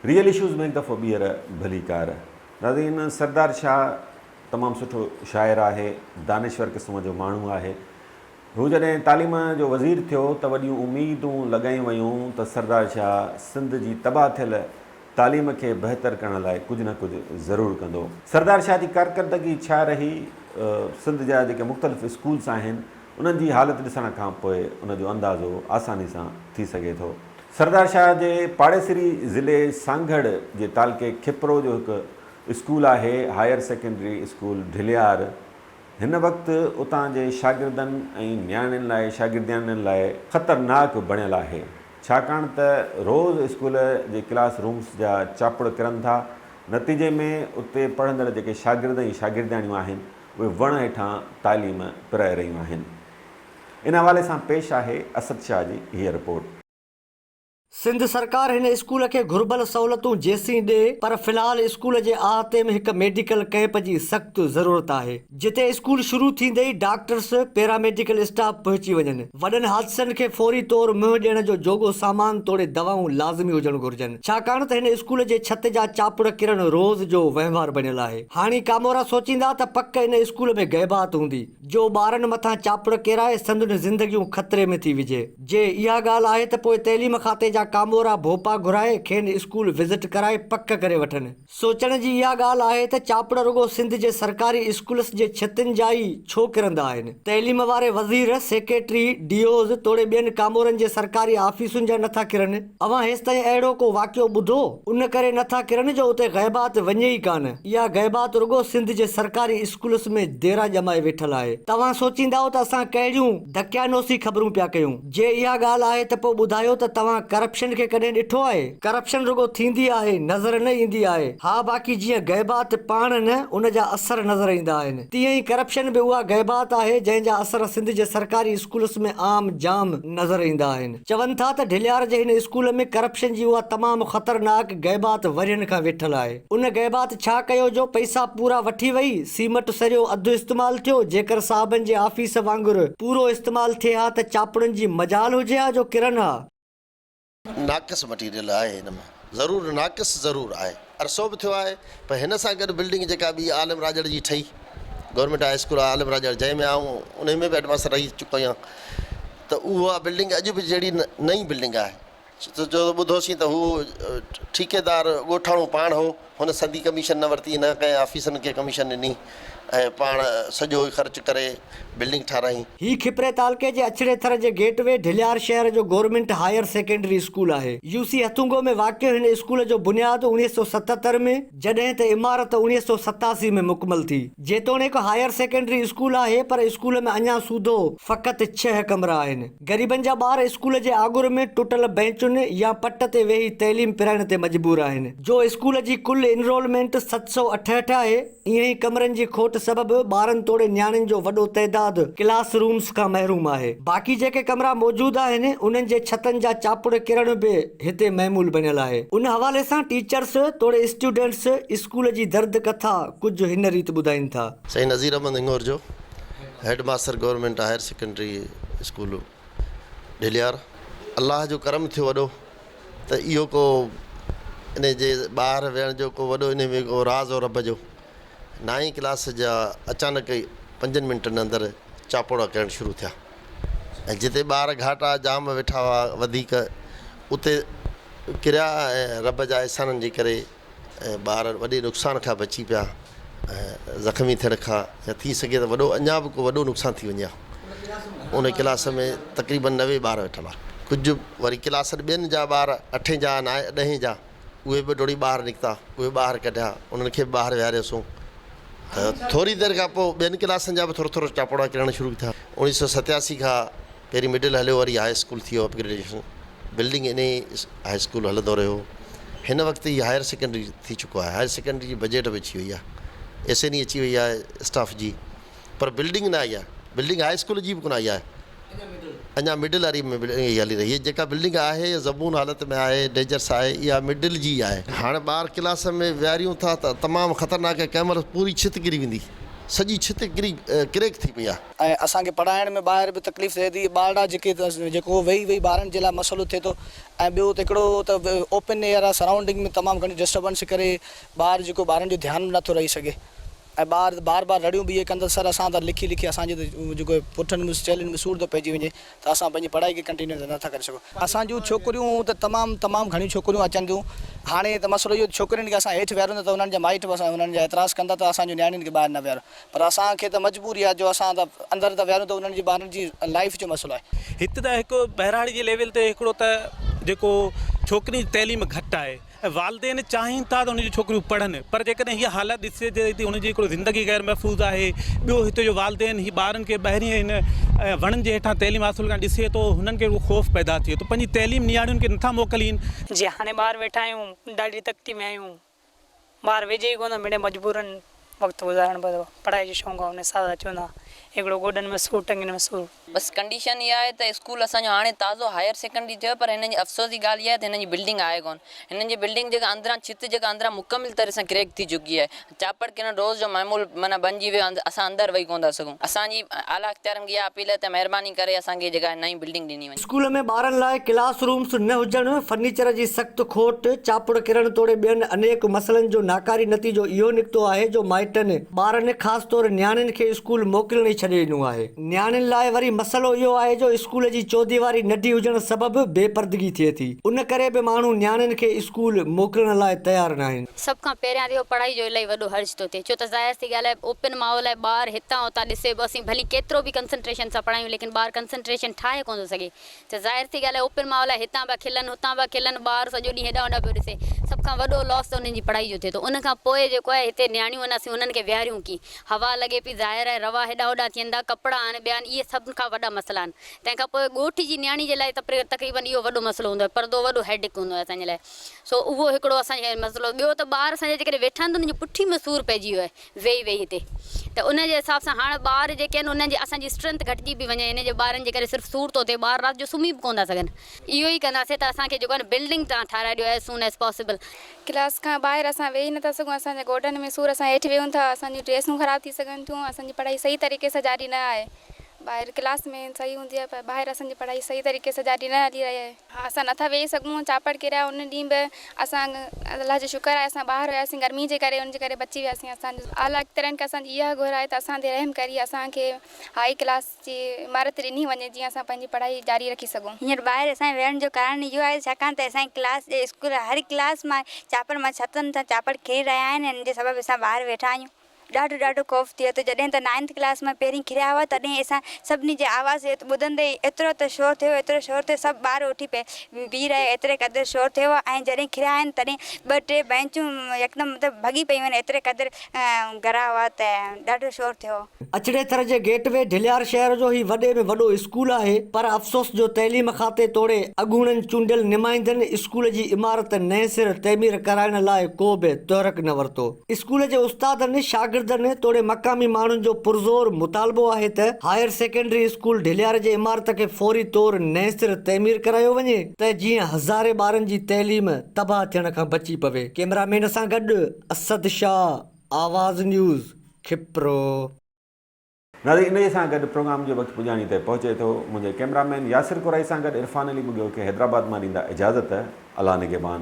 Real issues में एक दफ़ो ॿीहर भली कार। नाज़रीन, सरदार शाह तमामु सुठो शाइर आहे, दानिश्वर क़िस्म जो माण्हू आहे। हू जॾहिं तालीम जो वज़ीर थियो त वॾियूं उमेदूं लॻायूं वयूं त सरदार शाह सिंध जी तबाह थियल तालीम खे बहितर करण लाइ कुझु न कुझु ज़रूरु कंदो। सरदार शाह जी कारकर्दगी छा रही, सिंध जा जेके मुख़्तलिफ़ स्कूल्स आहिनि उन्हनि जी हालत ॾिसण खां पोइ उनजो अंदाज़ो आसानी सां थी सघे थो। सरदार शाह जे पाड़ेसरी ज़िले सांगड़ जे तालके खिपरो जो हिकु स्कूल आहे, हायर सेकेंडरी स्कूल ढिलियार। हिन वक़्तु उतां जे शागिर्दनि ऐं नियाणियुनि लाइ शागिर्दियाणियुनि लाइ ख़तरनाक बणियल आहे, छाकाणि त रोज़ स्कूल जे क्लास रूम्स जा चापड़ किरनि था। नतीजे में उते पढ़ंदड़ जेके शागिर्द ऐं शागिर्दियाणियूं आहिनि उहे वण हेठां तालीम पिराए रहियूं आहिनि। इन हवाले सां पेश आहे असद शाह जी हीअ रिपोर्ट। सिंध सरकार हिन स्कूल खे घुर्बल सहूलतूं जेसीं ॾे, पर फ़िलहाल स्कूल जे अहाते में हिकु मेडिकल कैंप जी सख़्त ज़रूरत आहे, जिते स्कूल शुरू थींदे ई डॉक्टर्स पैरामेडिकल स्टाफ पहुची वञनि। वॾनि हादसनि खे फौरी तौर मुंहुं ॾियण जो जोॻो सामान तोड़े दवाऊं लाज़मी हुजणु घुरिजनि, छाकाणि त हिन स्कूल जे छत जा चापड़ किरण रोज़ जो वहिंवार बणियल आहे। हाणे कामोरा सोचींदा त पक इन स्कूल में गैबात हूंदी जो ॿारनि मथां चापड़ किराए संदुनि ज़िंदगियूं ख़तरे में थी विझे। जे इहा ॻाल्हि आहे त पोइ तइलीम खाते जा कामोरा भोपा घुराए खेनि स्कूल विज़िट कराए पक करे वठनि। सोचण जी इहा ॻाल्हि आहे त चापड़ रुगो सिंध जे सरकारी स्कूल्स जे छतुनि जा ई छो किरंदा आहिनि। तइलीम वारे वज़ीर, सेक्रेटरी, डीओज़ तोड़े ॿियनि कामोरनि जे सरकारी ऑफिसुनि जा नथा किरनि। अवां हेसि ताईं अहिड़ो को वाक़ियो ॿुधो? उन करे नथा किरनि जो उते गैबात वञे ई कान। इहा गैबात रुगो सिंध जे सरकारी स्कूल्स में देरा ॼमाए वेठल आहे। तव्हां सोचींदा त असां कहिड़ियूं दकियानोसी ख़बरूं पिया कयूं। जे इहा ॻाल्हि आहे त पोइ ॿुधायो त तव्हां करप्शन खे कॾहिं ॾिठो आहे? करप्शन रुगो थींदी आहे, नज़र न ईंदी आहे। हा, बाक़ी जीअं गैबात पाण न उन जा असर नज़र ईंदा आहिनि, तीअं ई करप्शन बि उहा गैबात आहे जंहिंजा असर सिंध जे सरकारी स्कूल्स में आम जाम नज़र ईंदा आहिनि। चवनि था त ढिलियार जे हिन स्कूल में करप्शन जी उहा तमामु ख़तरनाक गैबात वरियनि खां वेठल आहे। उन गैबात छा कयो जो पैसा पूरा वठी वई, सीमेंट सॼो अधु इस्तेमालु थियो। जेकर साहबनि जे ऑफिस वांगुरु पूरो इस्तेमालु थिए हा त चापड़नि जी मजाल हुजे हा जो किरनि हा। नाक़िस मटीरियल आहे, हिन में ज़रूरु नाक़िस ज़रूरु आहे। अरसो बि थियो आहे, पर हिन सां गॾु बिल्डिंग जेका ॿी आलम राजड़ जी ठही, गवर्नमेंट हाई स्कूल आहे आलम राजड़, जंहिंमें आऊं उन में बि एडवांस रही चुको आहियां, त उहा बिल्डिंग अॼु बि जहिड़ी नई बिल्डिंग आहे। जो ॿुधोसीं त हू ठेकेदार ॻोठाणो पाण हो, हुन सदी कमीशन न वरिती, न कंहिं ऑफिसनि खे कमीशन ॾिनी ऐं पाण सॼो ख़र्च करे बिल्डिंग ठाराई। ही खिपरे तालके जे अछड़े थर जे गेटवे ढिलियार शहर जो गवर्नमेंट हायर सेकेंडरी स्कूल आहे। यूसी हथुंगो में वाक़िअ हिन स्कूल जो बुनियाद 1977 में, जॾहिं त इमारत 1987 में मुकमल थी। जेतोणीकि हायर सेकेंडरी स्कूल आहे, पर स्कूल में अञा सूधो फ़क़ति 6 कमरा आहिनि। ग़रीबनि जा ॿार स्कूल जे आगुर में टुटल बेंचुनि या पट ते वेही तइलीम पिराइण ते मजबूर आहिनि। जो स्कूल जी कुल इनरोलमेंट 768 आहे। ईअं ई कमरनि जी खोट सबबु ॿारनि तोड़े नियाणियुनि जो वॾो तइदाद क्लास रूम्स खां महरूम आहे। बाक़ी जेके कमरा मौजूदु आहिनि उन्हनि जे छतनि जा चापड़ किरण बि हिते महमूल बनियल आहे। उन हवाले सां टीचर्स तोड़े स्टूडेंट्स स्कूल जी दर्द कथा कुझु हिन रीति ॿुधाइनि था। सही नज़ीर अहमद इंगोर जो head master government higher secondary school Dhiliyar. अलाह जो करम थियो वॾो त इहो को इन जे ॿाहिरि वेहण जो को वॾो इन में को राज़ और रब जो। 9वीं क्लास जा अचानक 5 मिंटनि अंदरि चापोड़ा करणु शुरू थिया ऐं जिते ॿार घाटा जाम वेठा हुआ वधीक, उते किरिया ऐं रब जा एहसाननि जे करे ऐं ॿार वॾे नुक़सान खां बची पिया ऐं ज़ख़्मी थियण खां, या थी सघे त वॾो अञा बि को वॾो नुक़सानु थी वञे। उन क्लास में तक़रीबन 90 ॿार वेठल आहे। कुझु वरी क्लास ॿियनि जा ॿार 8 जा 10 जा उहे बि डोड़ी ॿाहिरि निकिता, उहे ॿाहिरि कढिया, उन्हनि खे बि ॿाहिरि विहारियोसीं। त थोरी देरि खां पोइ ॿियनि क्लासनि जा बि थोरो थोरो चापोड़ा किरण शुरू थिया। 1987 खां पहिरीं मिडिल हलियो, वरी हाई स्कूल थी वियो upgradation. Building in high school हलंदो रहियो। हिन वक़्तु ही हायर सेकेंडरी थी चुको आहे। हायर सेकेंडरी जी बजट बि अची वई आहे, एसएनी अची वई आहे स्टाफ जी, पर बिल्डिंग न आई आहे। बिल्डिंग हाई स्कूल जी बि कोन आई आहे, अञा मिडिल वारी में हली रही। जेका बिल्डिंग आहे ज़बून हालत में आहे, डेंजर्स आहे, इहा मिडिल जी आहे। हाणे ॿार क्लास में विहारियूं था त तमामु ख़तरनाक आहे। कंहिं महिल पूरी छित किरी वेंदी, सॼी छिति क्रेक थी पई आहे। ऐं असांखे पढ़ाइण में ॿाहिरि बि तकलीफ़ थिए थी, ॿारड़ा जेको वेही ॿारनि जे लाइ मसइलो थिए थो। ऐं ॿियो त हिकिड़ो त ओपन एयर आहे, सराउंडिंग में तमामु घणी डिस्टर्बेंस करे ॿार जेको ॿारनि जो ध्यानु नथो रही सघे ऐं ॿार बार रड़ियूं बि कंदा, सर असां त लिखी असांजे जेको पुठनि में चेलियुनि में सूर थो पइजी वञे त असां पंहिंजी पढ़ाई खे कंटिन्यू नथा करे सघूं। असांजूं छोकिरियूं त तमामु घणियूं छोकिरियूं अचनि थियूं। हाणे त मसइलो इहो छोकिरियुनि खे असां हेठि विहारूं त उन्हनि जा माइट बि उन्हनि जा एतिराज़ कंदा त असांजूं नियाणियुनि खे ॿाहिरि न विहारो, पर असांखे त मजबूरी आहे जो असां त अंदरि था विहारूं त उन्हनि जी ॿारनि जी लाइफ जो मसइलो आहे। हिते त हिकु बहिराणे जे लेवल ते हिकिड़ो त जेको छोकिरी जी तइलीम घटि आहे ऐं वालदेन चाहिनि था त उनजी छोकिरियूं पढ़नि, पर जेकॾहिं हीअ हालत ॾिसे थी उनजी हिकिड़ो ज़िंदगी ग़ैर महफ़ूज़ आहे। ॿियो हिते जो वालदेन ही ॿारनि खे ॿाहिरीं हिन वणनि जे हेठां तइलीम हासिलु करणु ॾिसे थो, हुननि खे उहो ख़ौफ़ पैदा थिए थो, पंहिंजी तइलीम नियाणियुनि खे नथा मोकिलीनि। जीअं हाणे ॿार वेठा आहियूं, ॾाढी तकलीफ़ में आहियूं, ॿार वेझे ई कोन मिड़े मजबूरनि वक़्तु गुज़ारणु पियो, पढ़ाई जो शौक़ु आहे, उन सां चवंदा हिकिड़ो गोॾनि में सूर टंगनि में सूर। बस कंडीशन इहा आहे त स्कूल असांजो हाणे ताज़ो हायर सेकेंडरी थियो, पर हिन जी अफ़सोस जी ॻाल्हि इहा आहे त हिन जी बिल्डिंग आहे कोन। हिननि जी बिल्डिंग जेका अंदरां छित जेका अंदरां मुकमिल तरह सां क्रेक थी चुकी आहे। चापड़ किरण रोज़ जो मामूल माना बणिजी वियो, असां अंदरि वेही कोन था सघूं। असांजी आला अख़्तियारनि खे इहा अपील आहे त महिरबानी करे असांखे जेका नई बिल्डिंग ॾिनी वञे। स्कूल में ॿारनि लाइ क्लास रूम्स न हुजणु, फर्नीचर जी सख़्तु खोट, चापड़ किरण तोड़े ॿियनि अनेक मसइलनि जो नाकारी नतीजो इहो निकितो आहे जो माइटनि ॿारनि ख़ासि तौर नियाणियुनि खे स्कूल मोकिलण ई छॾे ॾिनो आहे। नियाणियुनि लाइ वरी मसइलो इहो आहे जो स्कूल जी चौदीवारी नंढी हुजण सबबि बेपर्दगी थिए थी, उन करे बि माण्हू नियाणियुनि खे स्कूल मोकिलण लाइ तयारु न आहिनि। सभ खां पहिरियां इहो पढ़ाई जो इलाही वॾो हर्ज थो थिए, छो त ज़ाहिर सी ॻाल्हि आहे ओपन माहौल आहे, ॿार हितां हुतां ॾिसे बि असीं भली केतिरो बि कंसंट्रेशन सां पढ़ायूं लेकिन ॿार कंसंट्रेशन ठाहे कोन थो सघे। त ज़ाहिर सी ॻाल्हि आहे ओपन माहौल आहे, हितां पिया खिलनि हुतां पिया खिलनि, ॿार सॼो ॾींहुं हेॾां होॾां पियो ॾिसे, सभ खां वॾो लॉस त उन्हनि जी पढ़ाई जो थिए थो। उन खां पोइ जेको आहे हिते नियाणियूं आहिनि, असीं उन्हनि खे विहारियूं की हवा लॻे पई, ज़ाहिर आहे रवा हेॾा होॾा थियनि था, कपिड़ा आहिनि ॿिया आहिनि, इहे सभिनि खां वॾा मसइला आहिनि। तंहिंखां पोइ ॻोठ जी नियाणी जे लाइ तक़रीबन इहो वॾो मसइलो हूंदो आहे, परदो वॾो हेडेक हूंदो आहे असांजे लाइ। सो उहो हिकिड़ो असांजे मसइलो। ॿियो त ॿार असांजे जेकॾहिं वेठा आहिनि त उन्हनि जी पुठी में सूरु पइजी वियो आहे वेही वेही हिते, त उन जे हिसाब सां हाणे ॿार जेके आहिनि उन्हनि जी असांजी स्ट्रेंथ घटिजी पई वञे, इन जे ॿारनि जे करे सिर्फ़ु सूर थो थिए, ॿार राति जो सुम्ही बि कोन था सघनि। इहो ई कंदासीं त असांखे जेको आहे न बिल्डिंग तव्हां ठाराए ॾियो as soon as possible. Class खां ॿाहिरि असां वेही नथा सघूं, असांजे गोॾनि में सूर, असां हेठि वेहूं था, असांजी ड्रेसूं ख़राबु थी सघनि थियूं, असांजी पढ़ाई सही तरीक़े सां जारी न आहे। ॿाहिरि क्लास में सही हूंदी आहे पर ॿाहिरि असांजी पढ़ाई सही तरीक़े सां जारी न हली रही आहे। असां नथा वेही सघूं, चापड़ किरिया उन ॾींहुं बि असां अलाह जो शुक्र आहे असां ॿाहिरि वियासीं गर्मी जे करे, उनजे करे बची वियासीं। असांजो आला अख़्तियारनि खे असांजी इहा घुर आहे त असां ते रहम करी असांखे हाई क्लास जी इमारत ॾिनी वञे जीअं असां पंहिंजी पढ़ाई जारी रखी सघूं। हींअर ॿाहिरि असांजे वेहण जो कारण इहो आहे छाकाणि त असांजी क्लास जे स्कूल हर क्लास मां चापड़ मां छतनि तां चापड़ किरी रहिया आहिनि, हिन जे सबबु असां ॿाहिरि वेठा आहियूं। ॾाढो ख़ौफ़ थियो त जॾहिं त 9th क्लास में पहिरीं किरिया हुआ तॾहिं असां सभिनी जे आवाज़ ॿुधंदे एतिरो त शोर थियो, एतिरो शोर थियो, सभु ॿार उथी पिए बीह रहे, एतिरे क़दुरु शोर थियो। ऐं जॾहिं किरिया आहिनि तॾहिं 2-3 बेंचूं यकदमि मतिलबु भॻी पयूं आहिनि, एतिरे क़दुरु घरा हुआ त ॾाढो शोर थियो। अचड़े थर जे गेटवे ढिलियार शहर जो ही वॾे में वॾो स्कूल आहे, पर अफ़सोस जो तइलीम खाते तोड़े अॻूणनि चूंडियल नुमाइंदनि स्कूल जी इमारत नए सिर तइमीर कराइण लाइ को बि तहरक न वरितो। स्कूल जे उस्तादनि शागिर्दनि तोड़े मक़ामी माण्हुनि जो पुरज़ोर मुतालबो आहे त हायर सेकेंडरी स्कूल ढिलियार जे इमारत खे फौरी तौर नए सिर तइमीर करायो वञे त जीअं हज़ारे ॿारनि जी तइलीम तबाह थियण खां बची पवे। कैमरामैन सां गॾु असद शाह, आवाज़ न्यूज़, खिप्रो। नाज़रीन, इन सां गॾु प्रोग्राम जो वक़्तु पुॼाणी ते पहुचे थो। मुंहिंजे कैमरामैन यासिर कुराई सां गॾु इरफान अली मुंहिंजो खे हैदराबाद मां ॾींदा इजाज़त। अला निगहबान।